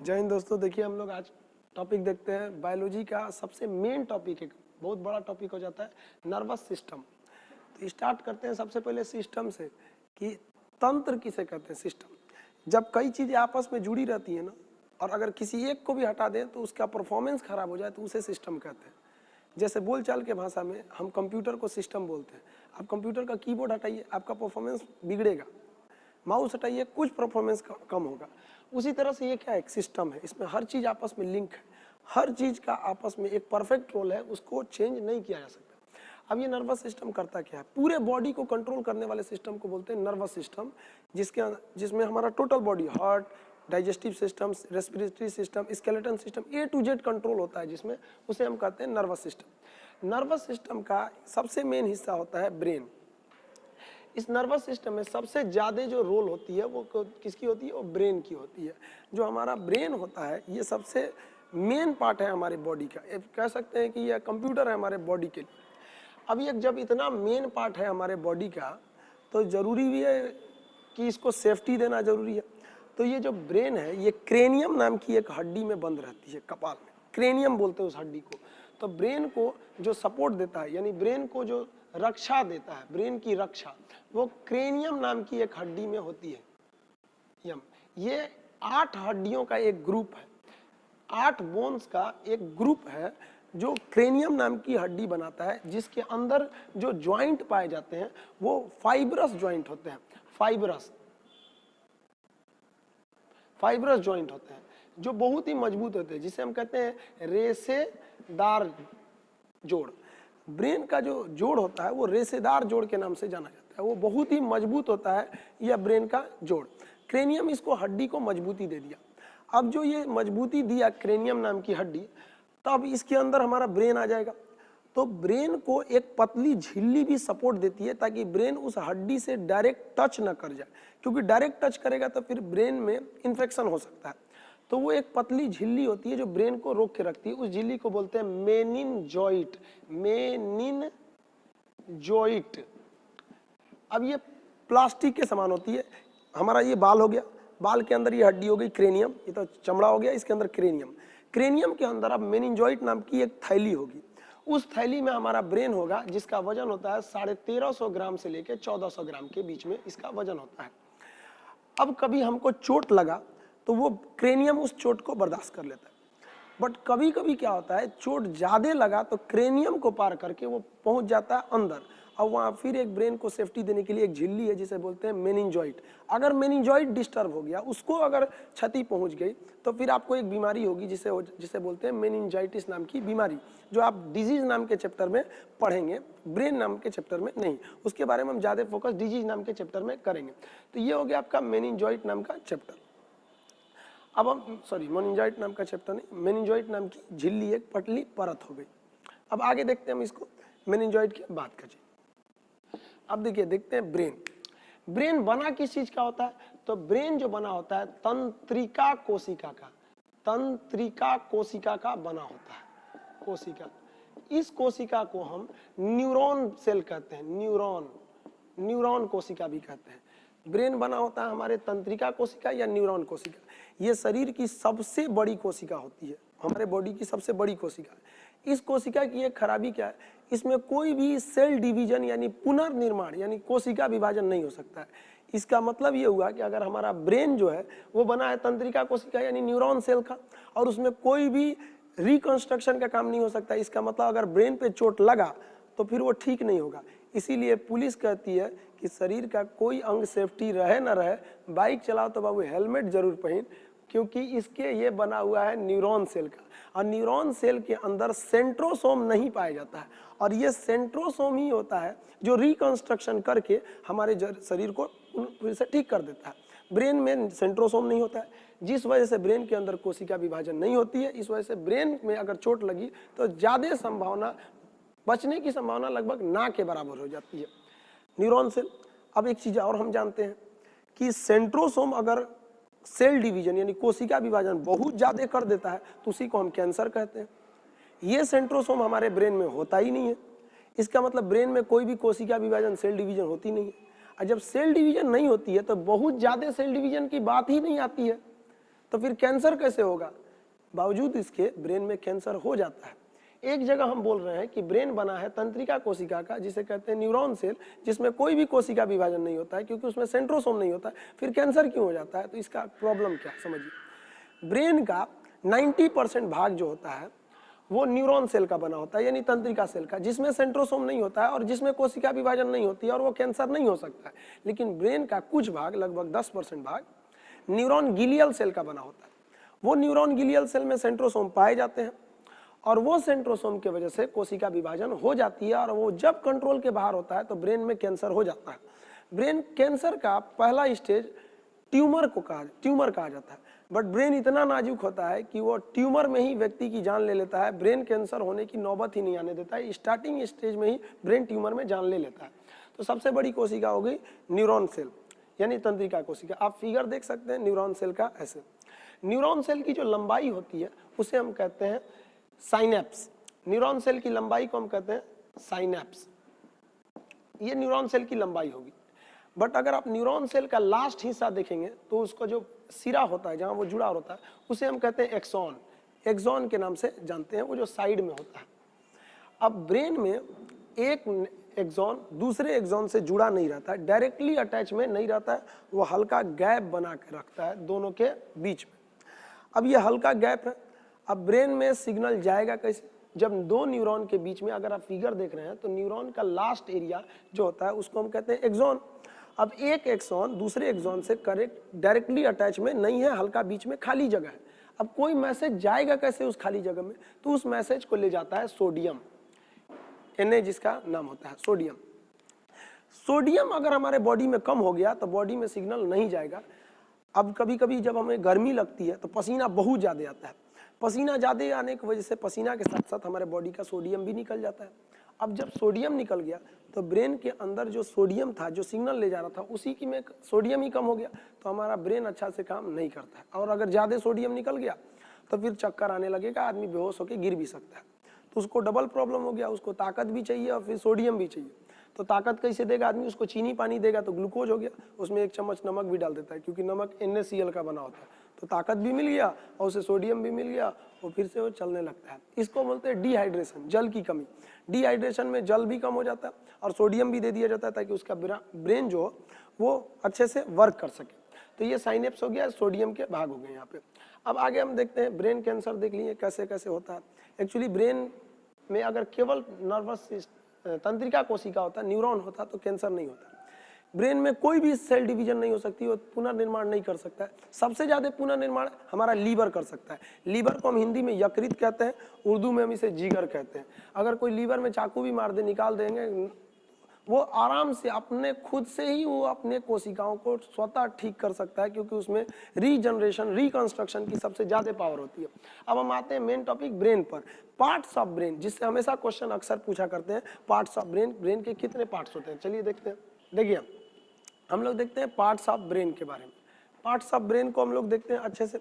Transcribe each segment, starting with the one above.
जय हिंद दोस्तों। देखिए हम लोग आज टॉपिक देखते हैं बायोलॉजी का सबसे मेन टॉपिक है, बहुत बड़ा टॉपिक हो जाता है नर्वस सिस्टम। तो स्टार्ट करते हैं सबसे पहले सिस्टम से कि तंत्र किसे कहते हैं। सिस्टम जब कई चीज़ें आपस में जुड़ी रहती है ना, और अगर किसी एक को भी हटा दें तो उसका परफॉर्मेंस खराब हो जाए तो उसे सिस्टम कहते हैं। जैसे बोलचाल के भाषा में हम कंप्यूटर को सिस्टम बोलते हैं। आप कंप्यूटर का कीबोर्ड हटाइए, आपका परफॉर्मेंस बिगड़ेगा। माउस हटाइए, कुछ परफॉर्मेंस कम होगा। उसी तरह से ये क्या है, एक सिस्टम है, इसमें हर चीज़ आपस में लिंक है, हर चीज़ का आपस में एक परफेक्ट रोल है, उसको चेंज नहीं किया जा सकता। अब ये नर्वस सिस्टम करता क्या है, पूरे बॉडी को कंट्रोल करने वाले सिस्टम को बोलते हैं नर्वस सिस्टम, जिसमें हमारा total body, heart, digestive system, respiratory system, skeleton system, A to Z control होता है, जिसमें उसे हम कहते हैं नर्वस सिस्टम। नर्वस सिस्टम का सबसे मेन हिस्सा होता है ब्रेन। इस नर्वस सिस्टम में सबसे ज़्यादा जो रोल होती है वो किसकी होती है, वो ब्रेन की होती है। जो हमारा ब्रेन होता है ये सबसे मेन पार्ट है हमारे बॉडी का। कह सकते हैं कि यह कंप्यूटर है हमारे बॉडी के लिए। अब ये जब इतना मेन पार्ट है हमारे बॉडी का, तो ज़रूरी भी है कि इसको सेफ्टी देना ज़रूरी है। तो ये जो ब्रेन है ये क्रेनियम नाम की एक हड्डी में बंद रहती है, कपाल में, क्रेनियम बोलते हैं उस हड्डी को। तो ब्रेन को जो सपोर्ट देता है, यानी ब्रेन को जो रक्षा देता है, ब्रेन की रक्षा, वो क्रेनियम नाम की एक हड्डी में होती है। ये 8 हड्डियों का एक ग्रुप है, 8 बोन्स का एक ग्रुप है जो क्रेनियम नाम की हड्डी बनाता है, जिसके अंदर जो ज्वाइंट पाए जाते हैं वो फाइब्रस ज्वाइंट होते हैं। फाइब्रस ज्वाइंट होते हैं जो बहुत ही मजबूत होते हैं, जिसे हम कहते हैं रेशेदार जोड़। ब्रेन का जो जोड़ होता है वो रेशेदार जोड़ के नाम से जाना जाता है, वो बहुत ही मजबूत होता है यह ब्रेन का जोड़। क्रेनियम इसको हड्डी को मजबूती दे दिया। अब जो ये मजबूती दिया क्रेनियम नाम की हड्डी, तब इसके अंदर हमारा ब्रेन आ जाएगा। तो ब्रेन को एक पतली झिल्ली भी सपोर्ट देती है ताकि ब्रेन उस हड्डी से डायरेक्ट टच ना कर जाए, क्योंकि डायरेक्ट टच करेगा तो फिर ब्रेन में इन्फेक्शन हो सकता है। तो वो एक पतली झिल्ली होती है जो ब्रेन को रोक के रखती है। उस झिल्ली को बोलते हैं मेनिनजॉइट। मेनिनजॉइट। अब ये प्लास्टिक के समान होती है। हमारा ये बाल हो गया, बाल के अंदर ये हड्डी हो गई क्रेनियम, ये तो चमड़ा हो गया, इसके अंदर क्रेनियम। क्रेनियम के अंदर अब मेनिनजॉइट नाम की एक थैली होगी। उस थैली में हमारा ब्रेन होगा, जिसका वजन होता है 1350 ग्राम से लेकर 1400 ग्राम के बीच में इसका वजन होता है। अब कभी हमको चोट लगा तो वो क्रेनियम उस चोट को बर्दाश्त कर लेता है। बट कभी कभी क्या होता है, चोट ज़्यादा लगा तो क्रेनियम को पार करके वो पहुंच जाता है अंदर। अब वहाँ फिर एक ब्रेन को सेफ्टी देने के लिए एक झिल्ली है जिसे बोलते हैं मेनिनजॉइट। अगर मेनिनजॉइट डिस्टर्ब हो गया, उसको अगर क्षति पहुंच गई, तो फिर आपको एक बीमारी होगी जिसे बोलते हैं मेनिनजाइटिस नाम की बीमारी, जो आप डिजीज नाम के चैप्टर में पढ़ेंगे, ब्रेन नाम के चैप्टर में नहीं। उसके बारे में हम ज़्यादा फोकस डिजीज नाम के चैप्टर में करेंगे। तो ये हो गया आपका मेनिनजॉइट नाम का चैप्टर। अब हम मेनिनजॉइट नाम का चैप्टर नहीं, मेनिनजॉइट नाम की झिल्ली एक पतली परत हो गई। अब आगे देखते हैं हम इसको, मेनिनजॉइट की बात करें। अब देखते हैं ब्रेन बना किस चीज का होता है। तो ब्रेन जो बना होता है तंत्रिका कोशिका का, तंत्रिका कोशिका का बना होता है। कोशिका, इस कोशिका को हम न्यूरॉन सेल कहते हैं, न्यूरॉन कोशिका भी कहते हैं। ब्रेन बना होता है हमारे तंत्रिका कोशिका या न्यूरॉन कोशिका। ये शरीर की सबसे बड़ी कोशिका होती है, हमारे बॉडी की सबसे बड़ी कोशिका है। इस कोशिका की एक खराबी क्या है, इसमें कोई भी सेल डिवीजन यानी पुनर्निर्माण यानी कोशिका विभाजन नहीं हो सकता है। इसका मतलब ये हुआ कि अगर हमारा ब्रेन जो है वो बना है तंत्रिका कोशिका यानी न्यूरॉन सेल का, और उसमें कोई भी रिकंस्ट्रक्शन का काम नहीं हो सकता। इसका मतलब अगर ब्रेन पे चोट लगा तो फिर वो ठीक नहीं होगा। इसीलिए पुलिस कहती है कि शरीर का कोई अंग सेफ्टी रहे ना रहे, बाइक चलाओ तो बाबू हेलमेट जरूर पहन, क्योंकि इसके ये बना हुआ है न्यूरॉन सेल का। और न्यूरॉन सेल के अंदर सेंट्रोसोम नहीं पाया जाता है, और ये सेंट्रोसोम ही होता है जो रिकंस्ट्रक्शन करके हमारे शरीर को फिर से ठीक कर देता है। ब्रेन में सेंट्रोसोम नहीं होता है, जिस वजह से ब्रेन के अंदर कोशिका विभाजन नहीं होती है। इस वजह से ब्रेन में अगर चोट लगी तो ज़्यादा संभावना, बचने की संभावना लगभग ना के बराबर हो जाती है। Neuron cell. अब एक चीज़ और हम जानते हैं कि सेंट्रोसोम अगर सेल डिवीजन यानी कोशिका विभाजन बहुत ज़्यादा कर देता है तो उसी को हम कैंसर कहते हैं। ये सेंट्रोसोम हमारे ब्रेन में होता ही नहीं है। इसका मतलब ब्रेन में कोई भी कोशिका विभाजन, सेल डिवीजन होती नहीं है। और जब सेल डिवीजन नहीं होती है तो बहुत ज़्यादा सेल डिवीजन की बात ही नहीं आती है। तो फिर कैंसर कैसे होगा? बावजूद इसके ब्रेन में कैंसर हो जाता है। एक जगह हम बोल रहे हैं कि ब्रेन बना है तंत्रिका कोशिका का, जिसे कहते हैं न्यूरॉन सेल, जिसमें कोई भी कोशिका विभाजन नहीं होता है क्योंकि उसमें सेंट्रोसोम नहीं होता है। फिर कैंसर क्यों हो जाता है? तो इसका प्रॉब्लम क्या है समझिए। ब्रेन का 90% भाग जो होता है वो न्यूरॉन सेल का बना होता है, यानी तंत्रिका सेल का, जिसमें सेंट्रोसोम नहीं होता है और जिसमें कोशिका विभाजन नहीं होती है, और वो कैंसर नहीं हो सकता है। लेकिन ब्रेन का कुछ भाग, लगभग 10% भाग न्यूरॉन गिलियल सेल का बना होता है। वो न्यूरॉन गिलियल सेल में सेंट्रोसोम पाए जाते हैं और वो सेंट्रोसोम की वजह से कोशिका विभाजन हो जाती है, और वो जब कंट्रोल के बाहर होता है तो ब्रेन में कैंसर हो जाता है। ब्रेन कैंसर का पहला स्टेज ट्यूमर कहा जाता है। बट ब्रेन इतना नाजुक होता है कि वो ट्यूमर में ही व्यक्ति की जान ले लेता है, ब्रेन कैंसर होने की नौबत ही नहीं आने देता है। स्टार्टिंग स्टेज में ही ब्रेन ट्यूमर में जान ले लेता है। तो सबसे बड़ी कोशिका हो गई न्यूरॉन सेल, यानी तंत्रिका कोशिका। आप फिगर देख सकते हैं न्यूरॉन सेल का ऐसे। न्यूरॉन सेल की जो लंबाई होती है उसे हम कहते हैं साइनेप्स। न्यूरॉन सेल की लंबाई को हम कहते हैं साइनेप्स। ये न्यूरॉन सेल की लंबाई होगी। बट अगर आप न्यूरॉन सेल का लास्ट हिस्सा देखेंगे तो उसका जो सिरा होता है, जहां वो जुड़ा होता है, उसे हम कहते हैं एक्सॉन। एक्सॉन के नाम से जानते हैं, वो जो साइड में होता है। अब ब्रेन में एक एक्सॉन दूसरे एक्सॉन से जुड़ा नहीं रहता है, डायरेक्टली अटैच में नहीं रहता है, वो हल्का गैप बना के रखता है दोनों के बीच में। अब ये हल्का गैप है, अब ब्रेन में सिग्नल जाएगा कैसे? जब दो न्यूरॉन के बीच में, अगर आप फिगर देख रहे हैं तो न्यूरॉन का लास्ट एरिया जो होता है उसको हम कहते हैं एक्सॉन। अब एक एक्सॉन दूसरे एक्सॉन से करेक्ट डायरेक्टली अटैच में नहीं है, हल्का बीच में खाली जगह है। अब कोई मैसेज जाएगा कैसे उस खाली जगह में? तो उस मैसेज को ले जाता है सोडियम, Na जिसका नाम होता है सोडियम। सोडियम अगर हमारे बॉडी में कम हो गया तो बॉडी में सिग्नल नहीं जाएगा। अब कभी कभी जब हमें गर्मी लगती है तो पसीना बहुत ज़्यादा आता है। पसीना ज़्यादा आने की वजह से पसीना के साथ साथ हमारे बॉडी का सोडियम भी निकल जाता है। अब जब सोडियम निकल गया तो ब्रेन के अंदर जो सोडियम था, जो सिग्नल ले जा रहा था, उसी की में सोडियम ही कम हो गया, तो हमारा ब्रेन अच्छा से काम नहीं करता है। और अगर ज़्यादा सोडियम निकल गया तो फिर चक्कर आने लगेगा, आदमी बेहोश होकर गिर भी सकता है। तो उसको डबल प्रॉब्लम हो गया, उसको ताकत भी चाहिए और फिर सोडियम भी चाहिए। तो ताकत कैसे देगा आदमी? उसको चीनी पानी देगा तो ग्लूकोज हो गया, उसमें 1 चम्मच नमक भी डाल देता है क्योंकि नमक NaCl का बना होता है। तो ताकत भी मिल गया और उसे सोडियम भी मिल गया और फिर से वो चलने लगता है। इसको बोलते हैं डिहाइड्रेशन, जल की कमी। डिहाइड्रेशन में जल भी कम हो जाता है और सोडियम भी दे दिया जाता है ताकि उसका ब्रेन जो वो अच्छे से वर्क कर सके। तो ये साइनेप्स हो गया, सोडियम के भाग हो गए यहाँ पे। अब आगे हम देखते हैं ब्रेन कैंसर, देख लिए कैसे कैसे होता है। एक्चुअली ब्रेन में अगर केवल नर्वस तंत्रिका कोशिका होता, न्यूरॉन होता तो कैंसर नहीं होता। ब्रेन में कोई भी सेल डिवीजन नहीं हो सकती, वो पुनर्निर्माण नहीं कर सकता है। सबसे ज्यादा पुनर्निर्माण हमारा लीवर कर सकता है। लीवर को हम हिंदी में यकृत कहते हैं, उर्दू में हम इसे जिगर कहते हैं। अगर कोई लीवर में चाकू भी मार दे, निकाल देंगे, वो आराम से अपने खुद से ही वो अपने कोशिकाओं को स्वतः ठीक कर सकता है क्योंकि उसमें रीजनरेशन, रिकंस्ट्रक्शन की सबसे ज्यादा पावर होती है। अब हम आते हैं मेन टॉपिक ब्रेन पर। पार्ट्स ऑफ ब्रेन, जिससे हमेशा क्वेश्चन अक्सर पूछा करते हैं, पार्ट्स ऑफ ब्रेन, ब्रेन के कितने पार्ट्स होते हैं? चलिए देखते हैं। देखिए हम लोग देखते हैं पार्ट्स ऑफ ब्रेन के बारे में। पार्ट्स ऑफ ब्रेन को हम लोग देखते हैं अच्छे से।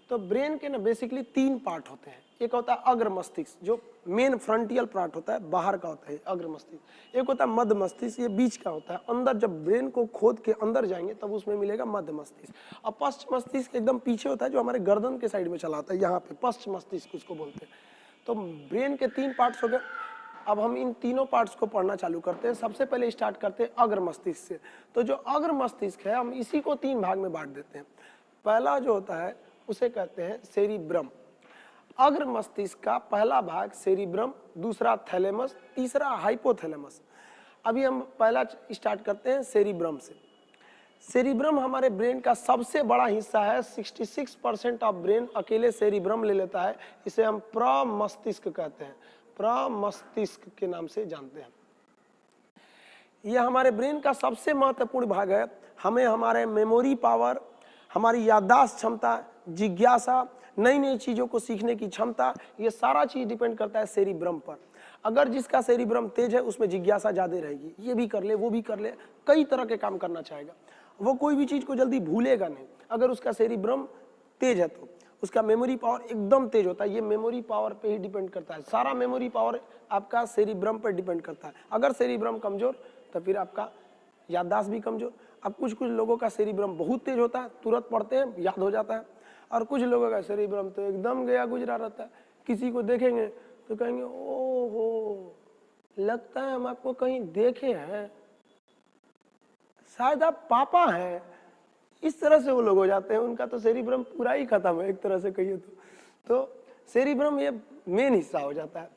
तो ब्रेन के ना बेसिकली 3 पार्ट होते हैं। एक होता है अग्र मस्तिष्क, जो मेन फ्रंटियल पार्ट होता है, बाहर का होता है अग्र मस्तिष्क। एक होता है मध्य मस्तिष्क, ये बीच का होता है। अंदर जब ब्रेन को खोद के अंदर जाएंगे तब उसमें मिलेगा मध्य मस्तिष्क। और पश्च मस्तिष्क एकदम पीछे होता है, जो हमारे गर्दन के साइड में चला आता है, यहाँ पे पश्च मस्तिष्क उसको बोलते हैं। तो ब्रेन के 3 पार्ट्स हो गए। अब हम इन तीनों पार्ट्स को पढ़ना चालू करते हैं। सबसे पहले स्टार्ट करते हैं अग्र मस्तिष्क से। तो जो अग्र मस्तिष्क है, हम इसी को 3 भाग में बांट देते हैं। पहला जो होता है उसे कहते हैं सेरिब्रम। अग्र मस्तिष्क का पहला भाग सेरिब्रम, दूसरा थैलेमस, तीसरा हाइपोथैलेमस। अभी हम पहला स्टार्ट करते हैं सेरिब्रम से। सेरिब्रम हमारे ब्रेन का सबसे बड़ा हिस्सा है। 66% ऑफ ब्रेन अकेले सेरिब्रम ले लेता है। इसे हम प्रमस्तिष्क कहते हैं, प्रमस्तिष्क के नाम से जानते हैं। यह हमारे ब्रेन का सबसे महत्वपूर्ण भाग है। हमें हमारे मेमोरी पावर, हमारी याददाश्त क्षमता, जिज्ञासा, नई नई चीजों को सीखने की क्षमता, ये सारा चीज डिपेंड करता है सेरिब्रम पर। अगर जिसका सेरिब्रम तेज है उसमें जिज्ञासा ज्यादा रहेगी, ये भी कर ले वो भी कर ले, कई तरह के काम करना चाहेगा, वो कोई भी चीज को जल्दी भूलेगा नहीं। अगर उसका सेरिब्रम तेज है तो उसका मेमोरी पावर एकदम तेज होता है। ये मेमोरी पावर पे ही डिपेंड करता है, सारा मेमोरी पावर आपका सेरिब्रम पर डिपेंड करता है। अगर सेरिब्रम कमजोर तो फिर आपका याददाश्त भी कमजोर। अब कुछ कुछ लोगों का सेरिब्रम बहुत तेज होता है, तुरंत पढ़ते हैं याद हो जाता है। और कुछ लोगों का सेरिब्रम तो एकदम गया गुजरा रहता है। किसी को देखेंगे तो कहेंगे ओहो, लगता है हम आपको कहीं देखे हैं, शायद आप पापा हैं। इस तरह से वो लोग हो जाते हैं, उनका तो सेरिब्रम पूरा ही खत्म है एक तरह से कहिए तो सेरिब्रम ये मेन हिस्सा हो जाता है।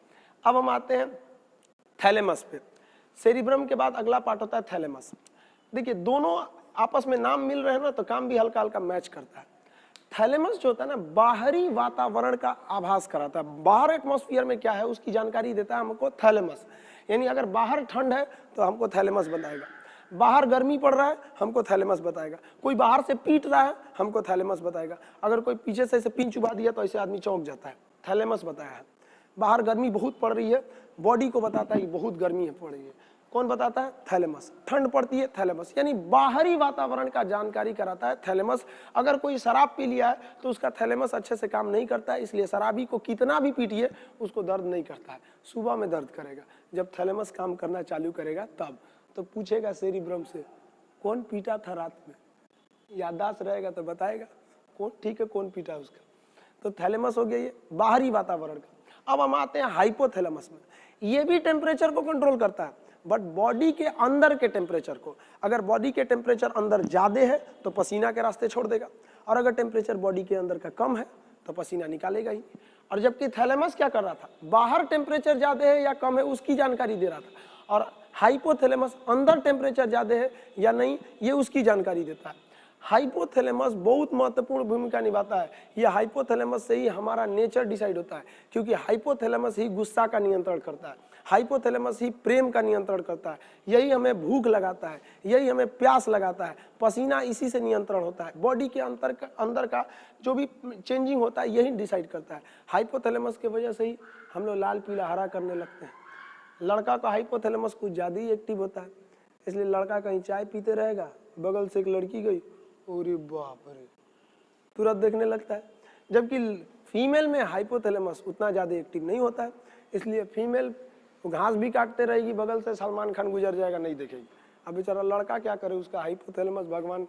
अब हम आते हैं थैलेमस पे। सेरिब्रम के बाद अगला पार्ट होता है थैलेमस। देखिए दोनों आपस में नाम मिल रहे हैं ना, तो काम भी हल्का हल्का मैच करता है। थैलेमस जो होता है ना, बाहरी वातावरण का आभास कराता है, बाहर एटमॉस्फेयर में क्या है उसकी जानकारी देता है हमको थैलेमस। यानी अगर बाहर ठंड है तो हमको थैलेमस बताएगा, बाहर गर्मी पड़ रहा है हमको थैलेमस बताएगा, कोई बाहर से पीट रहा है हमको थैलेमस बताएगा, अगर कोई पीछे से ऐसे पिन चुबा दिया तो ऐसे आदमी चौंक जाता है, थैलेमस बताया है। बाहर गर्मी बहुत पड़ रही है, बॉडी को बताता है कि बहुत गर्मी है पड़ रही है, कौन बताता है? थैलेमस। ठंड पड़ती है, थैलेमस। यानी बाहरी वातावरण का जानकारी कराता है थैलेमस। अगर कोई शराब पी लिया है तो उसका थैलेमस अच्छे से काम नहीं करता है, इसलिए शराबी को कितना भी पीटिए उसको दर्द नहीं करता है, सुबह में दर्द करेगा। जब थैलेमस काम करना चालू करेगा तब तो पूछेगा सेरिब्रम से कौन पीटा था रात में, याददाश्त रहेगा तो बताएगा कौन ठीक है कौन पीटा उसका। तो थैलेमस हो गया ये बाहरी वातावरण का। अब हम आते हैं हाइपोथैलेमस में। ये भी टेम्परेचर को कंट्रोल करता है, बट बॉडी के अंदर के टेम्परेचर को। अगर बॉडी के टेम्परेचर अंदर ज्यादा है तो पसीना के रास्ते छोड़ देगा, और अगर टेम्परेचर बॉडी के अंदर का कम है तो पसीना निकालेगा ही। और जबकि थैलेमस क्या कर रहा था, बाहर टेम्परेचर ज्यादा है या कम है उसकी जानकारी दे रहा था, और हाइपोथैलेमस अंदर टेम्परेचर ज्यादा है या नहीं ये उसकी जानकारी देता है। हाइपोथैलेमस बहुत महत्वपूर्ण भूमिका निभाता है। ये हाइपोथैलेमस से ही हमारा नेचर डिसाइड होता है, क्योंकि हाइपोथैलेमस ही गुस्सा का नियंत्रण करता है, हाइपोथैलेमस ही प्रेम का नियंत्रण करता है, यही हमें भूख लगाता है, यही हमें प्यास लगाता है, पसीना इसी से नियंत्रण होता है, बॉडी के अंदर का जो भी चेंजिंग होता है यही डिसाइड करता है। हाइपोथैलेमस की वजह से ही हम लोग लाल पीला हरा करने लगते हैं। लड़का का हाइपोथैलेमस कुछ ज़्यादा ही एक्टिव होता है, इसलिए लड़का कहीं चाय पीते रहेगा, बगल से एक लड़की गई, अरे बाप रे, तुरंत देखने लगता है। जबकि फीमेल में हाइपोथैलेमस उतना ज़्यादा एक्टिव नहीं होता है, इसलिए फीमेल घास भी काटते रहेगी, बगल से सलमान खान गुजर जाएगा नहीं देखेगी। अब बेचारा लड़का क्या करे, उसका हाइपोथैलेमस भगवान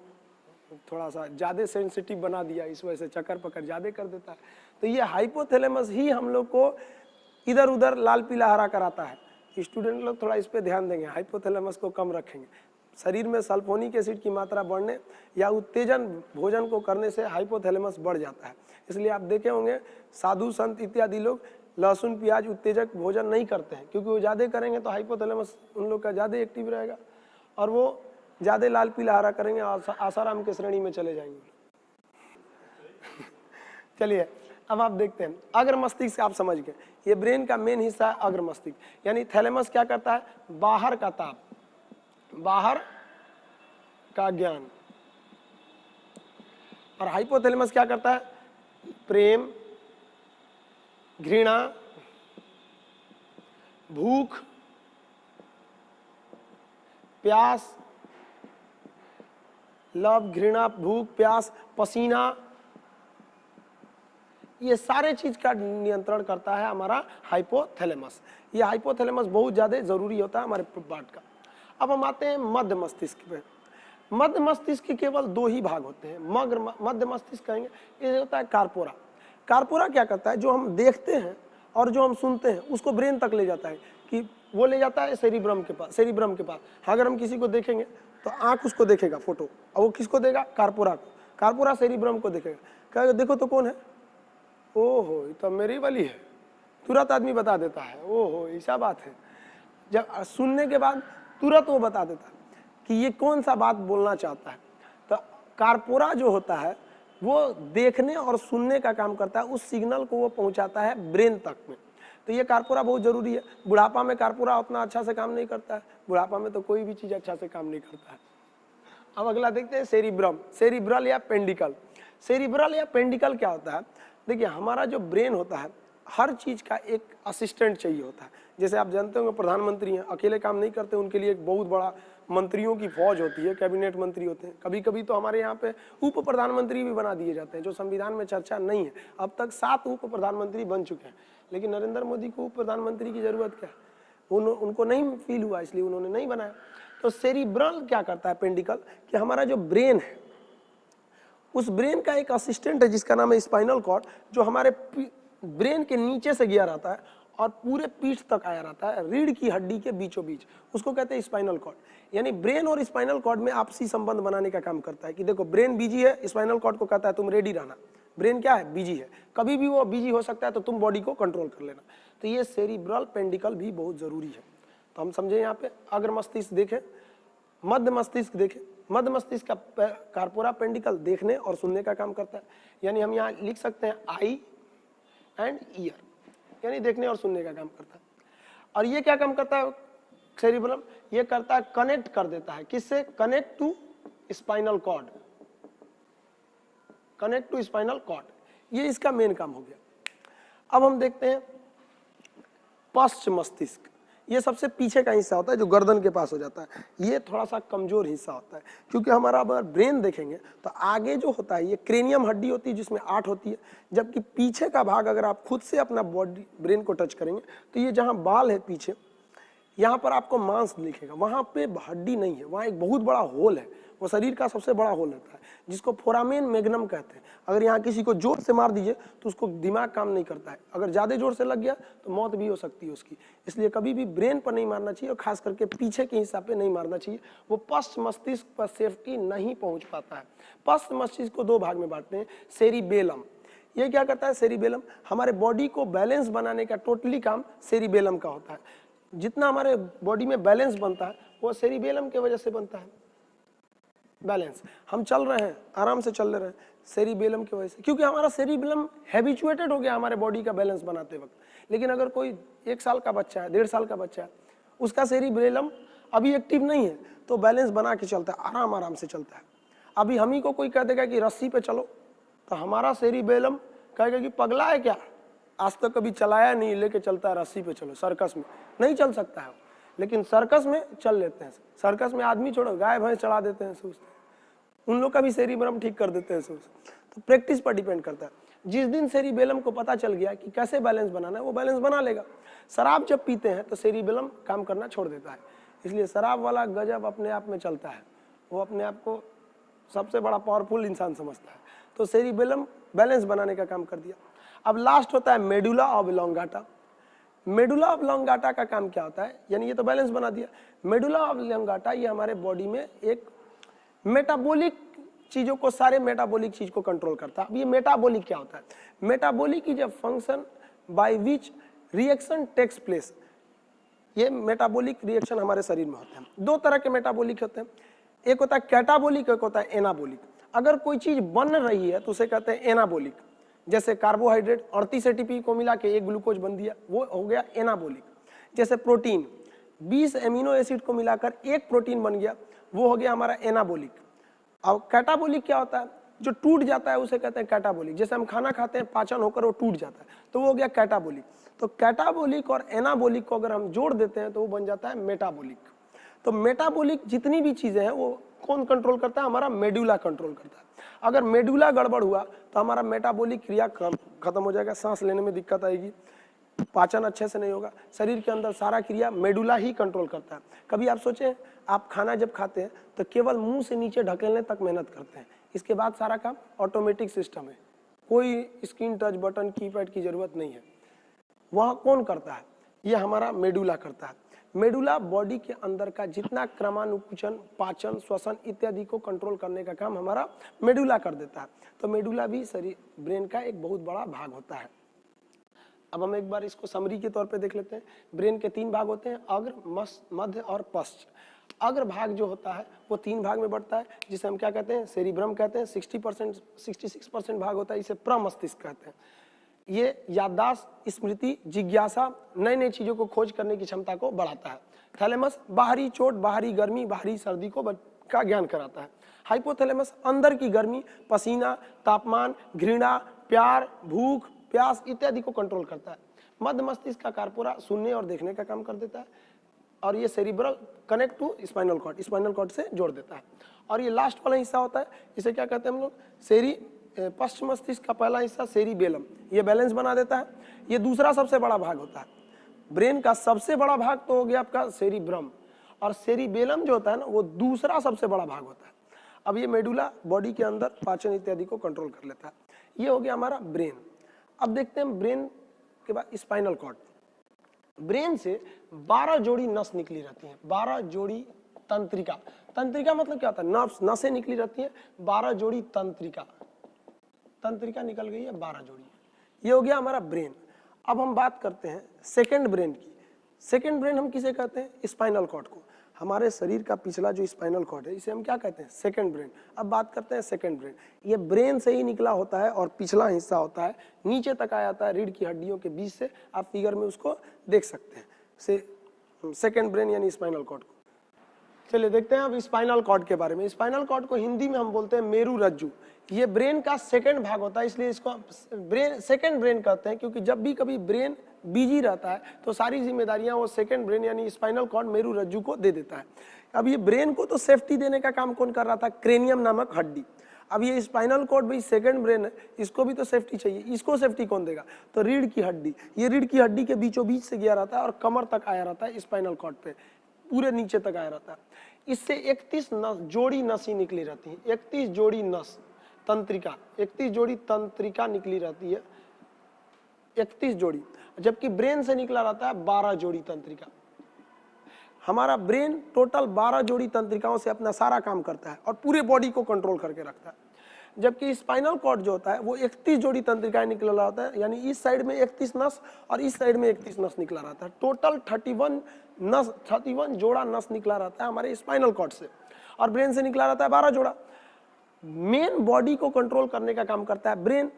थोड़ा सा ज़्यादा सेंसिटिव बना दिया, इस वजह से चक्कर पकड़ ज़्यादा कर देता है। तो ये हाइपोथैलेमस ही हम लोग को इधर उधर लाल पीला हरा कराता है। स्टूडेंट लोग थोड़ा इस पे ध्यान देंगे, हाइपोथैलेमस को कम रखेंगे। शरीर में सल्फोनिक एसिड की मात्रा बढ़ने या उत्तेजन भोजन को करने से हाइपोथैलेमस बढ़ जाता है। इसलिए आप देखे होंगे साधु संत इत्यादि लोग लहसुन प्याज उत्तेजक भोजन नहीं करते हैं, क्योंकि वो ज़्यादा करेंगे तो हाइपोथैलेमस उन लोग का ज़्यादा एक्टिव रहेगा और वो ज़्यादा लाल पीला हरा करेंगे और आसाराम के श्रेणी में चले जाएंगे। चलिए अब आप देखते हैं अग्र मस्तिष्क। आप समझ गए, ये ब्रेन का मेन हिस्सा है अग्र मस्तिष्क। यानी थैलेमस क्या करता है, बाहर का ताप, बाहर का ज्ञान, और हाइपोथैलेमस क्या करता है, प्रेम, घृणा, भूख, प्यास, लव, घृणा, भूख, प्यास, पसीना, ये सारे चीज का नियंत्रण करता है हमारा हाइपोथैलेमस। ये हाइपोथैलेमस बहुत ज्यादा जरूरी होता है हमारे पार्ट का। अब हम आते हैं मध्य मस्तिष्क पे। मध्य मस्तिष्क के केवल दो ही भाग होते हैं। मध्य मस्तिष्क कहेंगे, ये होता है कार्पोरा। कार्पोरा क्या करता है, जो हम देखते हैं और जो हम सुनते हैं उसको ब्रेन तक ले जाता है, कि वो ले जाता है सेरिब्रम के पास। अगर हम किसी को देखेंगे तो आंख उसको देखेगा फोटो, और वो किसको देगा, कार्पोरा को। कार्पोरा सेरिब्रम को देखेगा, कहेगा देखो तो कौन है, ओहो ये तो मेरी वाली है, तुरंत आदमी बता देता है, ओहो ऐसा बात है। जब सुनने के बाद तुरंत वो बता देता है कि ये कौन सा बात बोलना चाहता है। तो कार्पोरा जो होता है वो देखने और सुनने का काम करता है, उस सिग्नल को वो पहुंचाता है ब्रेन तक में। तो ये कार्पोरा बहुत जरूरी है। बुढ़ापा में कार्पोरा उतना अच्छा से काम नहीं करता है, बुढ़ापा में तो कोई भी चीज अच्छा से काम नहीं करता है। अब अगला देखते हैं सेरिब्रम, सेरिब्रल या पेंडिकल। सेरिब्रल या पेंडिकल क्या होता है, देखिए हमारा जो ब्रेन होता है हर चीज का एक असिस्टेंट चाहिए होता है। जैसे आप जानते होंगे प्रधानमंत्री हैं, अकेले काम नहीं करते, उनके लिए एक बहुत बड़ा मंत्रियों की फौज होती है, कैबिनेट मंत्री होते हैं। कभी कभी तो हमारे यहाँ पे उप प्रधानमंत्री भी बना दिए जाते हैं, जो संविधान में चर्चा नहीं है। अब तक 7 उप प्रधानमंत्री बन चुके हैं, लेकिन नरेंद्र मोदी को उप प्रधानमंत्री की जरूरत क्या है, उनको नहीं फील हुआ, इसलिए उन्होंने नहीं बनाया। तो सेरिब्रल क्या करता है पेंडिकल, कि हमारा जो ब्रेन है उस ब्रेन का एक असिस्टेंट है जिसका नाम है स्पाइनल कॉर्ड, जो हमारे ब्रेन के नीचे से गया रहता है और पूरे पीठ तक आया रहता है, रीढ़ की हड्डी के बीचों बीच, उसको कहते हैं स्पाइनल कॉर्ड। यानी ब्रेन और स्पाइनल कॉर्ड में आपसी संबंध बनाने का काम करता है कि देखो ब्रेन बिजी है, स्पाइनल कॉर्ड को कहता है तुम रेडी रहना, ब्रेन क्या है, बिजी है, कभी भी वो बिजी हो सकता है, तो तुम बॉडी को कंट्रोल कर लेना। तो ये सेरिब्रल पेंडिकल भी बहुत जरूरी है। तो हम समझे यहाँ पे अग्र मस्तिष्क देखें, मध्य मस्तिष्क देखें, मध्य मस्तिष्क का कार्पोरा पेंडिकल देखने और सुनने का काम करता है। यानी हम यहाँ लिख सकते हैं आई एंड ईयर, यानी देखने और सुनने का काम करता है। और ये क्या काम करता है सेरिब्रम, ये करता है कनेक्ट कर देता है, किससे, connect to spinal cord, connect to spinal cord, ये इसका मेन काम हो गया। अब हम देखते हैं पश्च मस्तिष्क, ये सबसे पीछे का हिस्सा होता है जो गर्दन के पास हो जाता है। ये थोड़ा सा कमजोर हिस्सा होता है, क्योंकि हमारा अगर ब्रेन देखेंगे तो आगे जो होता है ये क्रेनियम हड्डी होती है जिसमें 8 होती है, जबकि पीछे का भाग अगर आप खुद से अपना बॉडी ब्रेन को टच करेंगे तो ये जहाँ बाल है पीछे, यहाँ पर आपको मांस दिखेगा, वहाँ पे हड्डी नहीं है, वहाँ एक बहुत बड़ा होल है, वो शरीर का सबसे बड़ा होल होता है जिसको फोरामेन मैग्नम कहते हैं। अगर यहाँ किसी को जोर से मार दीजिए तो उसको दिमाग काम नहीं करता है, अगर ज़्यादा जोर से लग गया तो मौत भी हो सकती है उसकी। इसलिए कभी भी ब्रेन पर नहीं मारना चाहिए और खास करके पीछे के हिस्सा पे नहीं मारना चाहिए, वो पश्च मस्तिष्क पर सेफ्टी नहीं पहुँच पाता है। पश्च मस्तिष्क को 2 भाग में बांटते हैं, सेरिबेलम, ये क्या करता है, सेरिबेलम हमारे बॉडी को बैलेंस बनाने का टोटली काम सेरिबेलम का होता है। जितना हमारे बॉडी में बैलेंस बनता है वो सेरिबेलम के वजह से बनता है। बैलेंस, हम चल रहे हैं, आराम से चल रहे हैं, सेरिबेलम की वजह से, क्योंकि हमारा सेरिबेलम हैबिचुएटेड हो गया हमारे बॉडी का बैलेंस बनाते वक्त। लेकिन अगर कोई 1 साल का बच्चा है, 1.5 साल का बच्चा है, उसका सेरिबेलम अभी एक्टिव नहीं है तो बैलेंस बना के चलता है, आराम आराम से चलता है। अभी हम ही को कोई कह देगा कि रस्सी पे चलो तो हमारा सेरिबेलम कहेगा कि पगला है क्या, आज तक कभी चलाया नहीं, लेके चलता है रस्सी पे चलो, सर्कस में नहीं चल सकता है, लेकिन सर्कस में चल लेते हैं। सर्कस में आदमी छोड़ो, गाय भैंस चढ़ा देते हैं सूस, उन लोग का भी सेरिबेलम ठीक कर देते हैं सूस। तो प्रैक्टिस पर डिपेंड करता है। जिस दिन सेरिबेलम को पता चल गया कि कैसे बैलेंस बनाना है, वो बैलेंस बना लेगा। शराब जब पीते हैं तो सेरिबेलम काम करना छोड़ देता है, इसलिए शराब वाला गजब अपने आप में चलता है, वो अपने आप को सबसे बड़ा पावरफुल इंसान समझता है। तो सेरिबेलम बैलेंस बनाने का काम कर दिया। अब लास्ट होता है मेडुला ऑब्लोंगाटा। मेडुला ऑब्लोंगाटा का काम क्या होता है, यानी ये तो बैलेंस बना दिया। मेडुला ऑब्लोंगाटा ये हमारे बॉडी में एक मेटाबॉलिक चीजों को, सारे मेटाबॉलिक चीज को कंट्रोल करता है। अब ये मेटाबॉलिक क्या होता है, metabolic is a function by which reaction takes place. ये मेटाबॉलिक रिएक्शन हमारे शरीर में होते हैं। 2 तरह के मेटाबॉलिक होते हैं, एक होता है कैटाबॉलिक, एक होता है एनाबॉलिक। अगर कोई चीज बन रही है तो उसे कहते हैं एनाबॉलिक, जैसे कार्बोहाइड्रेट 38 एटीपी को मिला के एक ग्लूकोज बन दिया, वो हो गया एनाबॉलिक। जैसे प्रोटीन 20 एमिनो एसिड को मिलाकर एक प्रोटीन बन गया, वो हो गया हमारा एनाबॉलिक। अब कैटाबॉलिक क्या होता है, जो टूट जाता है उसे कहते हैं कैटाबॉलिक। जैसे हम खाना खाते हैं, पाचन होकर वो टूट जाता है, तो वो हो गया कैटाबॉलिक। तो कैटाबॉलिक और एनाबॉलिक को अगर हम जोड़ देते हैं तो वो बन जाता है मेटाबॉलिक। तो मेटाबॉलिक जितनी भी चीजें हैं वो कौन कंट्रोल करता है, हमारा मेडुला कंट्रोल करता है। अगर मेडुला गड़बड़ हुआ तो हमारा मेटाबॉलिक क्रिया खत्म हो जाएगा, सांस लेने में दिक्कत आएगी, पाचन अच्छे से नहीं होगा। शरीर के अंदर सारा क्रिया मेडुला ही कंट्रोल करता है। कभी आप सोचें, आप खाना जब खाते हैं तो केवल मुंह से नीचे ढकेलने तक मेहनत करते हैं, इसके बाद सारा काम ऑटोमेटिक सिस्टम है, कोई स्क्रीन टच बटन कीपैड की जरूरत नहीं है। वह कौन करता है, ये हमारा मेडुला करता है। मेडुला बॉडी के अंदर का जितना क्रमानुकुचन, पाचन, श्वसन इत्यादि को कंट्रोल करने का काम हमारा मेडुला कर देता है। तो मेडुला भी शरीर ब्रेन का एक बहुत बड़ा भाग होता है। अब हम एक बार इसको समरी के तौर पे देख लेते हैं। ब्रेन के 3 भाग होते हैं, अग्र, मध्य और पश्च। अग्र भाग जो होता है वो 3 भाग में बढ़ता है, जिसे हम क्या कहते हैं, सेरिब्रम कहते हैं। 66% भाग होता है, इसे प्रमस्तिष्क कहते हैं। ये याददाश्त, स्मृति, जिज्ञासा, नई नई चीजों को खोज करने की क्षमता को बढ़ाता है। थैलेमस बाहरी चोट, बाहरी गर्मी, बाहरी सर्दी का ज्ञान कराता है। हाइपोथैलेमस अंदर की गर्मी, पसीना, तापमान, घृणा, प्यार, भूख, प्यास इत्यादि को कंट्रोल करता है। मध्य मस्तिष्क का कार्पोरा सुनने और देखने का काम कर देता है, और ये cerebral connect to spinal cord, spinal cord से जोड़ देता है। और ये लास्ट वाला हिस्सा होता है, इसे क्या कहते हैं हम लोग, पश्चिम मस्तिष्क का पहला हिस्सा सेरिबेलम, ये बैलेंस बना देता है। ये दूसरा सबसे बड़ा भाग होता है। ब्रेन का सबसे बड़ा भाग तो हो गया आपका सेरिब्रम, और सेरिबेलम जो होता है ना, वो दूसरा सबसे बड़ा भाग होता है। अब ये मेडुला बॉडी के अंदर पाचन इत्यादि को कंट्रोल कर लेता है। ये हो गया हमारा ब्रेन। अब देखते हैं ब्रेन के बाद स्पाइनल कॉर्ड। ब्रेन से 12 जोड़ी नस निकली रहती हैं, 12 जोड़ी तंत्रिका। तंत्रिका मतलब क्या होता है? नर्व्स, नसें निकली रहती हैं, 12 जोड़ी तंत्रिका, तंत्रिका निकल गई है 12 जोड़ी। ये हो गया हमारा ब्रेन। अब हम बात करते हैं सेकंड ब्रेन की। सेकंड ब्रेन हम किसे कहते हैं? स्पाइनल कॉर्ड को। हमारे शरीर का पिछला जो स्पाइनल कॉर्ड है इसे हम क्या कहते हैं? Second brain. अब बात करते हैं सेकंड ब्रेन। ये ब्रेन से ही निकला होता है और पिछला हिस्सा होता है, नीचे तक आ जाता है रीढ़ की हड्डियों के बीच से। आप फिगर में उसको देख सकते हैं, सेकंड ब्रेन यानी स्पाइनल कॉर्ड को। चलिए देखते हैं अब स्पाइनल कॉर्ड के बारे में। स्पाइनल कॉर्ड को हिंदी में हम बोलते हैं मेरू रज्जु। ये ब्रेन का सेकंड भाग होता है, इसलिए इसको ब्रेन सेकंड ब्रेन कहते हैं, क्योंकि जब भी कभी ब्रेन बिजी रहता है तो सारी जिम्मेदारियां वो सेकंड ब्रेन यानी स्पाइनल कॉर्ड मेरू रज्जु को दे देता है। अब ये ब्रेन को तो सेफ्टी देने का काम कौन कर रहा था? क्रेनियम नामक हड्डी। अब ये स्पाइनल कॉर्ड भी सेकंड ब्रेन है, इसको भी तो सेफ्टी चाहिए। इसको सेफ्टी कौन देगा? तो रीढ़ की हड्डी। ये रीढ़ की हड्डी के बीचों बीच से गया रहता है और कमर तक आया रहता है, स्पाइनल कॉर्ड पे पूरे नीचे तक आया रहता है। इससे 31 जोड़ी नसें निकली रहती हैं, 31 जोड़ी नस तंत्रिका, 31 जोड़ी तंत्रिका निकली रहती है, 31 जोड़ी। जबकि ब्रेन से निकला रहता है 12 जोड़ी तंत्रिका। हमारा ब्रेन टोटल 12 जोड़ी तंत्रिकाओं से अपना सारा काम करता है और पूरे बॉडी को कंट्रोल करके रखता है। जबकि स्पाइनल कॉर्ड जो होता है वो 31 जोड़ी तंत्रिकाएं निकला रहा होता है, यानी इस साइड में 31 नस और इस साइड में 31 नस निकला रहता है। टोटल 31 जोड़ा नस निकला रहता है हमारे स्पाइनल कॉर्ड से, और ब्रेन से निकला रहता है 12 जोड़ा। मेन बॉडी को कंट्रोल करने का काम करता है ब्रेन।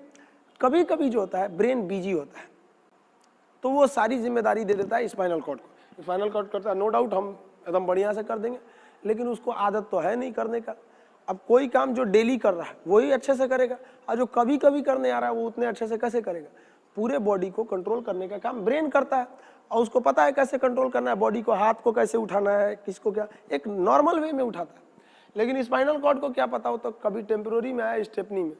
कभी कभी जो होता है ब्रेन बिजी होता है तो वो सारी जिम्मेदारी दे देता है स्पाइनल कॉर्ड को। स्पाइनल कॉर्ड करता है, नो डाउट हम एकदम बढ़िया से कर देंगे, लेकिन उसको आदत तो है नहीं करने का। अब कोई काम जो डेली कर रहा है वही अच्छे से करेगा, और जो कभी कभी करने आ रहा है वो उतने अच्छे से कैसे करेगा? पूरे बॉडी को कंट्रोल करने का काम ब्रेन करता है, और उसको पता है कैसे कंट्रोल करना है बॉडी को, हाथ को कैसे उठाना है, किसको क्या, एक नॉर्मल वे में उठाता है। लेकिन स्पाइनल कॉर्ड को क्या पता हो, तो कभी टेम्पररी में आया, स्टेपनी में,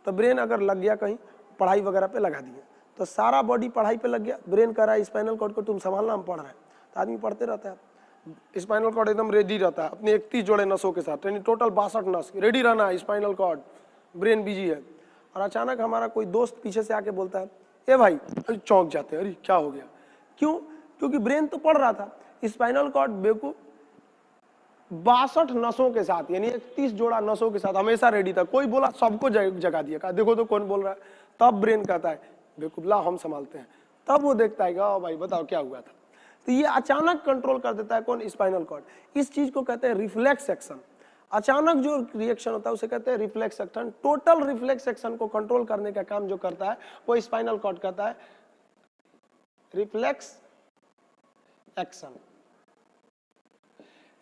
तो ब्रेन अगर लग गया कहीं पढ़ाई वगैरह पे लगा दिया तो सारा बॉडी पढ़ाई पे लग गया। ब्रेन कह रहा है स्पाइनल कॉर्ड को तुम संभालना, हम पढ़ रहे हैं, तो आदमी पढ़ते रहता है। स्पाइनल कॉर्ड एकदम रेडी रहता है अपने 31 जोड़े नसों के साथ, यानी टोटल 62 नस रेडी रहना है। स्पाइनल कॉर्ड, ब्रेन बिजी है, और अचानक हमारा कोई दोस्त पीछे से आके बोलता है, ए भाई, अरे चौंक जाते हैं, अरे क्या हो गया? क्यों? क्योंकि ब्रेन तो पढ़ रहा था। स्पाइनल कॉर्ड बेवकूफ 62 नसों के साथ, यानी 31 जोड़ा नसों के साथ हमेशा रेडी था। कोई बोला सबको जगा दिया, कहा देखो तो कौन बोल रहा है। तब ब्रेन कहता है बेवकूफ, ला हम संभालते हैं। तब वो देखता है कि भाई बताओ क्या हुआ था। तो ये अचानक कंट्रोल कर देता है कौन? Spinal cord. इस चीज को कहते हैं रिफ्लेक्स एक्शन। अचानक जो रिएक्शन होता है उसे कहते हैं reflex action. Total reflex action को कंट्रोल करने का काम जो करता है वो स्पाइनल कॉर्ड करता है, रिफ्लेक्स एक्शन।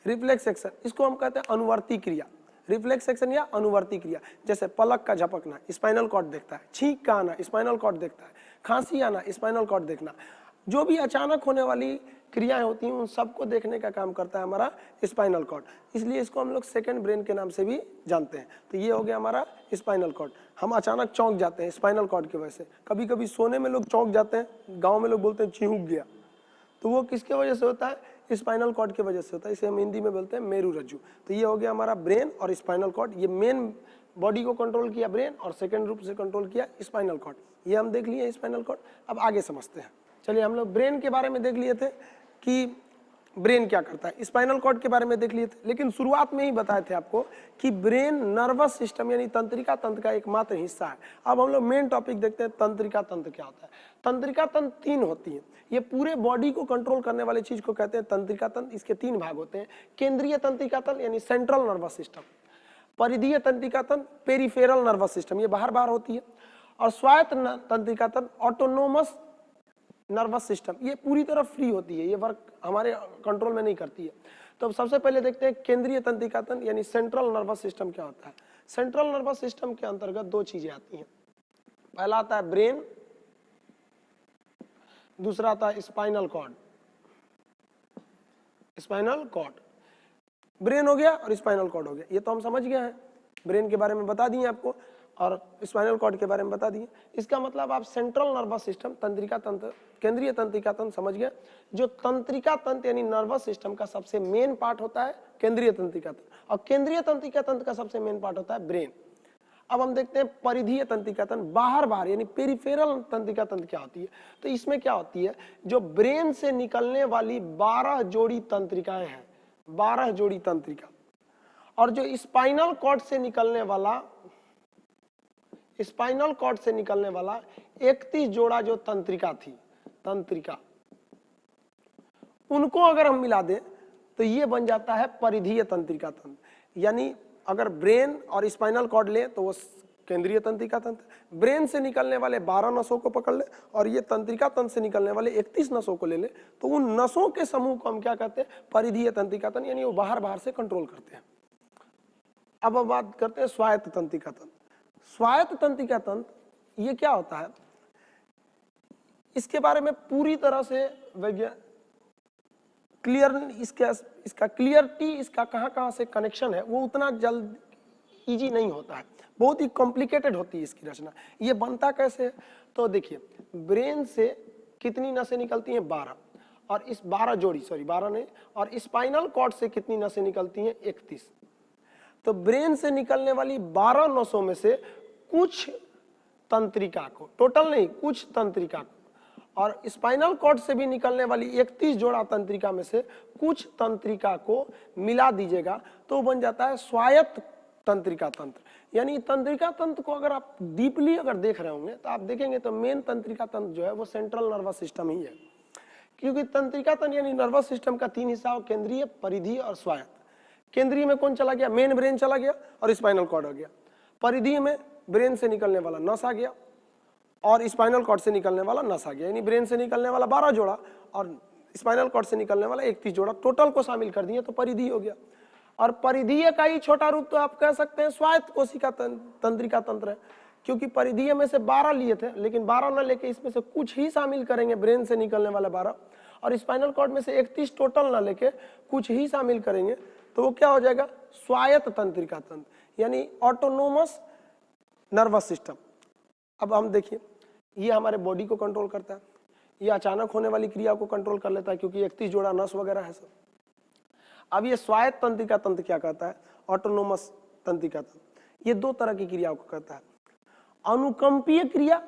रिफ्लेक्स एक्शन, इसको हम कहते हैं अनुवर्ती क्रिया। रिफ्लेक्स एक्शन या अनुवर्ती क्रिया, जैसे पलक का झपकना स्पाइनल कॉर्ड देखता है, छींक का आना स्पाइनल कॉर्ड देखता है, खांसी आना स्पाइनल कॉर्ड देखना। जो भी अचानक होने वाली क्रियाएं होती हैं उन सबको देखने का काम करता है हमारा स्पाइनल कॉर्ड। इसलिए इसको हम लोग सेकंड ब्रेन के नाम से भी जानते हैं। तो ये हो गया हमारा स्पाइनल कॉर्ड। हम अचानक चौंक जाते हैं स्पाइनल कॉर्ड की वजह से। कभी कभी सोने में लोग चौंक जाते हैं, गाँव में लोग बोलते हैं चिहुक गया, तो वो किसके वजह से होता है? स्पाइनल कॉर्ड की वजह से होता है। इसे हम हिंदी में बोलते हैं मेरू रज्जु। तो ये हो गया हमारा ब्रेन और स्पाइनल कॉर्ड। ये मेन बॉडी को कंट्रोल किया ब्रेन, और सेकंड रूप से कंट्रोल किया स्पाइनल कॉर्ड। ये हम देख लिए स्पाइनल कॉर्ड। अब आगे समझते हैं। चलिए, हम लोग ब्रेन के बारे में देख लिए थे कि ब्रेन क्या करता है, स्पाइनल कॉर्ड के बारे में देख लिए थे, लेकिन शुरुआत में ही बताए थे आपको कि ब्रेन नर्वस सिस्टम यानी तंत्रिका तंत्र का एकमात्र हिस्सा है। अब हम लोग मेन टॉपिक देखते हैं, तंत्रिका तंत्र क्या होता है। तंत्रिका तंत्र 3 होती है। ये पूरे बॉडी को कंट्रोल करने वाली चीज को कहते हैं तंत्रिका तंत्र। इसके 3 भाग होते हैं, केंद्रीय तंत्रिका तंत्र यानी सेंट्रल नर्वस सिस्टम, परिधीय तंत्रिका तंत्र पेरिफेरल नर्वस सिस्टम, ये बाहर बाहर होती है, और स्वायत्त तंत्रिका तंत्र ऑटोनोमस नर्वस सिस्टम, ये पूरी तरह फ्री होती है, ये वर्क हमारे कंट्रोल में नहीं करती है। तो सबसे पहले देखते हैं केंद्रीय तंत्रिका तंत्र यानी सेंट्रल नर्वस सिस्टम क्या होता है। सेंट्रल नर्वस सिस्टम के अंतर्गत 2 चीजें आती हैं। पहला आता है ब्रेन, दूसरा आता है spinal cord. Spinal cord, brain हो गया और स्पाइनल कॉर्ड हो गया, ये तो हम समझ गए हैं। ब्रेन के बारे में बता दिए आपको और स्पाइनल कॉर्ड के बारे में बता दिए। इसका मतलब आप सेंट्रल नर्वस सिस्टम, तंत्रिका तंत्र, केंद्रीय तंत्रिका तंत्र समझ गए। जो तंत्रिका तंत्र यानी नर्वस सिस्टम का सबसे मेन पार्ट होता है केंद्रीय तंत्रिका तंत्र, और केंद्रीय तंत्रिका तंत्र का सबसे मेन पार्ट होता है ब्रेन। अब हम देखते हैं परिधीय तंत्रिका तंत्र, बाहर बाहर यानी पेरिफेरल तंत्रिका तंत्र क्या होती है। तो इसमें क्या होती है, जो ब्रेन से निकलने वाली 12 जोड़ी तंत्रिकाएं हैं, 12 जोड़ी तंत्रिका, और जो स्पाइनल कॉर्ड से निकलने वाला 31 जोड़ा जो तंत्रिका थी, तंत्रिका, उनको अगर हम मिला दें तो ये बन जाता है परिधीय तंत्रिका तंत्र। यानी अगर ब्रेन और स्पाइनल कॉर्ड लें तो वो केंद्रीय तंत्रिका तंत्र, ब्रेन से निकलने वाले 12 नसों को पकड़ ले और ये तंत्रिका तंत्र से निकलने वाले 31 नसों को ले ले, तो उन नसों के समूह को हम क्या कहते हैं, परिधीय तंत्रिका तंत्र, यानी वो बाहर बाहर से कंट्रोल करते हैं। अब हम बात करते हैं स्वायत्त तंत्रिका तंत्र। स्वायत्त तंत्रिका तंत्र ये क्या होता है, इसके बारे में पूरी तरह से इसका क्लियरिटी, इसका कहाँ से कनेक्शन है, वो उतना जल्द इजी नहीं होता है, बहुत ही कॉम्प्लिकेटेड होती है इसकी रचना। ये बनता कैसे है, तो देखिए ब्रेन से कितनी नसें निकलती हैं, 12, और इस 12 जोड़ी, सॉरी 12 नहीं, और स्पाइनल कॉर्ड से कितनी नसें निकलती हैं, 31। तो ब्रेन से निकलने वाली 12 नसों में से कुछ तंत्रिका को, टोटल नहीं, कुछ तंत्रिका को, और स्पाइनल कॉर्ड से भी निकलने वाली 31 जोड़ा तंत्रिका में से कुछ तंत्रिका को मिला दीजिएगा तो बन जाता है स्वायत्त तंत्रिका तंत्र। यानी तंत्रिका तंत्र को अगर आप डीपली अगर देख रहे होंगे तो आप देखेंगे तो मेन तंत्रिका तंत्र जो है वो सेंट्रल नर्वस सिस्टम ही है, क्योंकि तंत्रिका तंत्र यानी नर्वस सिस्टम का 3 हिस्सा हो, केंद्रीय, परिधीय और स्वायत्त। केंद्रीय में कौन चला गया, मेन ब्रेन चला गया और स्पाइनल कॉर्ड आ गया। परिधीय में ब्रेन से निकलने वाला नस आ गया और स्पाइनल कॉर्ड से निकलने वाला नस आ गया, यानी ब्रेन से निकलने वाला 12 जोड़ा और स्पाइनल कॉर्ड से निकलने वाला 31 जोड़ा, टोटल को शामिल कर दिए तो परिधीय हो गया। और परिधीय का ही छोटा रूप तो आप कह सकते हैं स्वायत्त कोशिका तंत्रिका तंत्र है, क्योंकि परिधीय में से 12 लिए थे, लेकिन 12 न लेके इसमें से कुछ ही शामिल करेंगे, ब्रेन से निकलने वाला 12, और स्पाइनल कॉर्ड में से 31 टोटल न लेके कुछ ही शामिल करेंगे, तो वो क्या हो जाएगा, स्वायत्त तंत्रिका तंत्र, यानी ऑटोनोमस नर्वस सिस्टम। अब हम देखिए, ये हमारे बॉडी को कंट्रोल करता है, ये अचानक होने वाली क्रिया को कंट्रोल कर लेता है क्योंकि 31 जोड़ा नस वगैरह है सब। अब ये स्वायत्त तंत्रिका तंत्र क्या करता है, ऑटोनोमस तंत्रिका तंत्र, ये 2 तरह की क्रियाओं को करता है, अनुकंपीय क्रिया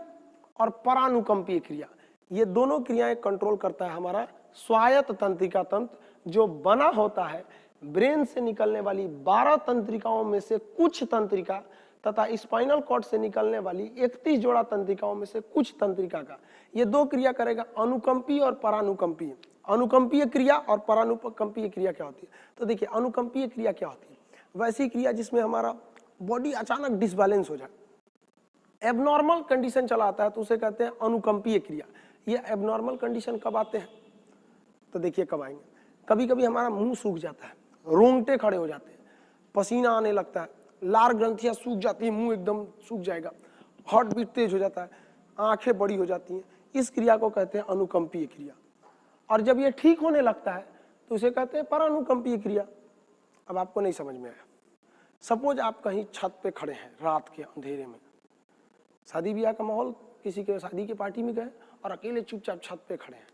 और परानुकंपीय क्रिया। ये दोनों क्रियाएं कंट्रोल करता है हमारा स्वायत्त तंत्रिका तंत्र, जो बना होता है ब्रेन से निकलने वाली 12 तंत्रिकाओं में से कुछ तंत्रिका तथा स्पाइनल कॉर्ड से निकलने वाली 31 जोड़ा तंत्रिकाओं में से कुछ तंत्रिका का। ये 2 क्रिया करेगा, अनुकंपीय और परानुकंपीय। अनुकंपीय क्रिया और परानुकंपीय क्रिया क्या होती है, तो देखिए अनुकंपीय क्रिया क्या होती है, वैसी क्रिया जिसमें हमारा बॉडी अचानक डिसबैलेंस हो जाए, एबनॉर्मल कंडीशन चला आता है, तो उसे कहते हैं अनुकंपीय क्रिया। ये एबनॉर्मल कंडीशन कब आते हैं, तो देखिए कब आएंगे, कभी कभी हमारा मुंह सूख जाता है, रोंगटे खड़े हो जाते हैं, पसीना आने लगता है, लार ग्रंथियां सूख जाती है, मुंह एकदम सूख जाएगा, हार्ट बीट तेज हो जाता है, आंखें बड़ी हो जाती हैं, इस क्रिया को कहते हैं अनुकंपीय क्रिया। और जब ये ठीक होने लगता है तो उसे कहते हैं परानुकंपीय क्रिया। अब आपको नहीं समझ में आया, सपोज आप कहीं छत पे खड़े हैं रात के अंधेरे में, शादी ब्याह का माहौल, किसी के शादी की पार्टी में गए और अकेले चुपचाप छत पे खड़े हैं,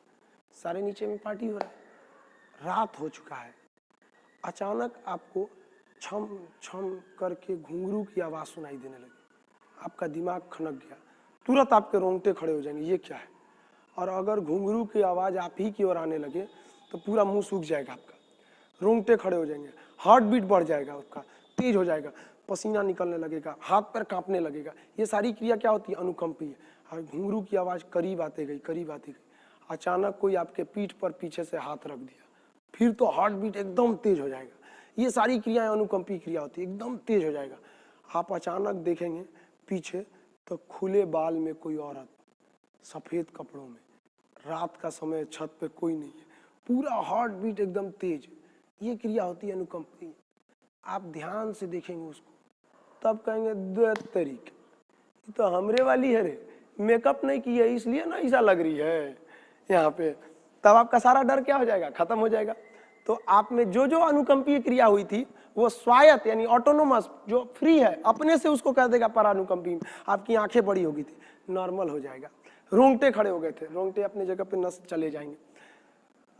सारे नीचे में पार्टी हो रहा है, रात हो चुका है, अचानक आपको छम छम करके घुंघरू की आवाज सुनाई देने लगी, आपका दिमाग खनक गया, तुरंत आपके रोंगटे खड़े हो जाएंगे, ये क्या है। और अगर घुंघरू की आवाज आप ही की ओर आने लगे तो पूरा मुंह सूख जाएगा आपका, रोंगटे खड़े हो जाएंगे, हार्ट बीट बढ़ जाएगा, उसका तेज हो जाएगा, पसीना निकलने लगेगा, हाथ पैर कांपने लगेगा। ये सारी क्रिया क्या होती है, अनुकंपीय। और घुंघरू की आवाज करीब आते गई, करीब आती गई, अचानक कोई आपके पीठ पर पीछे से हाथ रख दिया, फिर तो हार्ट बीट एकदम तेज हो जाएगा। ये सारी क्रियाएं अनुकंपीय क्रिया होती है, एकदम तेज हो जाएगा। आप अचानक देखेंगे पीछे तो खुले बाल में कोई औरत, सफेद कपड़ों में, रात का समय, छत पे कोई नहीं है, पूरा हार्ट बीट एकदम तेज। ये क्रिया होती है अनुकंपीय। आप ध्यान से देखेंगे उसको तब कहेंगे दो तरीके, तो हमरे वाली है रे, मेकअप नहीं की है इसलिए ना ऐसा लग रही है यहाँ पे। तब आपका सारा डर क्या हो जाएगा, खत्म हो जाएगा। तो आप में जो जो अनुकंपीय क्रिया हुई थी वो स्वायत्त यानी ऑटोनोमस, जो फ्री है, अपने से उसको कह देगा परानुकंपीय। आपकी आंखें बड़ी हो गई थी, नॉर्मल हो जाएगा, रोंगटे खड़े हो गए थे, रोंगटे अपनी जगह पे नस चले जाएंगे,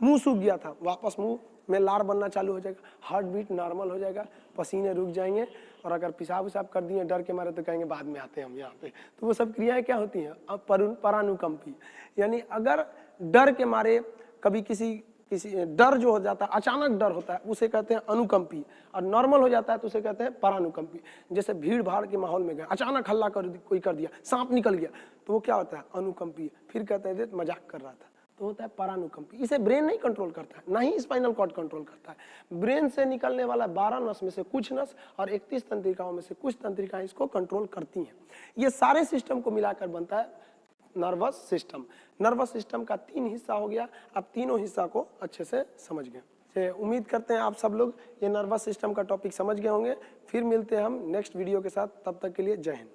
मुंह सूख गया था, वापस मुंह में लार बनना चालू हो जाएगा, हार्ट बीट नॉर्मल हो जाएगा, पसीने रुक जाएंगे, और अगर पेशाब उसाब कर दिए डर के मारे तो कहेंगे बाद में आते हैं हम यहाँ पे। तो वो सब क्रियाएं क्या होती हैं? अब परानुकंपी, यानी अगर डर के मारे कभी किसी डर जो हो जाता है, अचानक डर होता है, उसे कहते हैं अनुकंपी, और नॉर्मल हो जाता है तो उसे कहते हैं परानुकंपी। जैसे भीड़ भाड़ के माहौल में गए, अचानक हल्ला कोई कर दिया, सांप निकल गया, तो वो क्या होता है? अनुकंपी। फिर कहते हैं मजाक कर रहा था, तो होता है परानुकंपी। इसे ब्रेन नहीं कंट्रोल करता है, ना ही स्पाइनल कॉर्ड कंट्रोल करता है। ब्रेन से निकलने वाला 12 नस में से कुछ नस और 31 तंत्रिकाओं में से कुछ तंत्रिकाएं इसको कंट्रोल करती हैं। ये सारे सिस्टम को मिलाकर बनता है नर्वस सिस्टम। नर्वस सिस्टम का 3 हिस्सा हो गया। अब तीनों हिस्सा को अच्छे से समझ गए। उम्मीद करते हैं आप सब लोग ये नर्वस सिस्टम का टॉपिक समझ गए होंगे। फिर मिलते हैं हम नेक्स्ट वीडियो के साथ, तब तक के लिए जय हिंद।